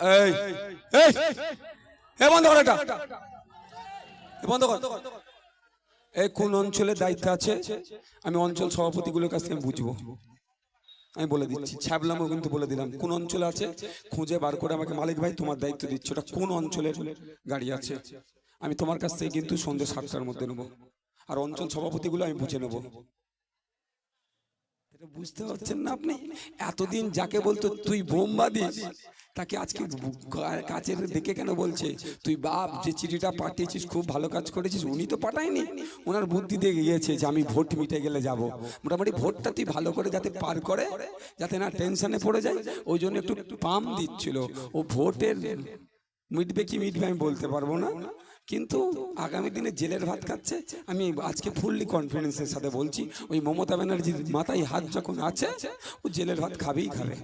এই এই এ বন্ধ কর, এটা বন্ধ কর। এই কোন অঞ্চলের দায়িত্ব আছে আমি অঞ্চল সভাপতিগুলোর কাছ থেকে বুঝবো, আমি বলে দিচ্ছি। ছ্যাবলামও কিন্তু বলে দিলাম, কোন অঞ্চলে আছে খুঁজে বার করে আমাকে মালিক ভাই তোমার দায়িত্ব দিচ্ছ, ওটা কোন অঞ্চলের গাড়ি আছে আমি তোমার কাছ থেকে কিন্তু সন্ধ্যে 7টার মধ্যে নেবো, আর অঞ্চল সভাপতিগুলো আমি বুঝে নেবো। বুঝতে পারছেন না আপনি? এতদিন যাকে বলতো তুই বোম্বা দিস, তাকে আজকে কাজের দেখে কেন বলছে তুই বাপ, যে চিঠিটা পাঠিয়েছিস খুব ভালো কাজ করেছিস। উনি তো পাঠায়নি, ওনার বুদ্ধি দিয়ে গিয়েছে যে আমি ভোট মিটে গেলে যাব। মোটামুটি ভোটটা তুই ভালো করে যাতে পার করে, যাতে না টেনশনে পড়ে যায়, ওই জন্য একটু পাম দিচ্ছিল। ও ভোটের মিটবে কি মিটবে আমি বলতে পারবো না, কিন্তু আগামী দিনে জেলের ভাত খাচ্ছে। আমি আজকে ফুললি কনফিডেন্সের সাথে বলছি, ওই মমতা ব্যানার্জির মাথায় হাত যখন আছে ও জেলের ভাত খাবেই খাবে।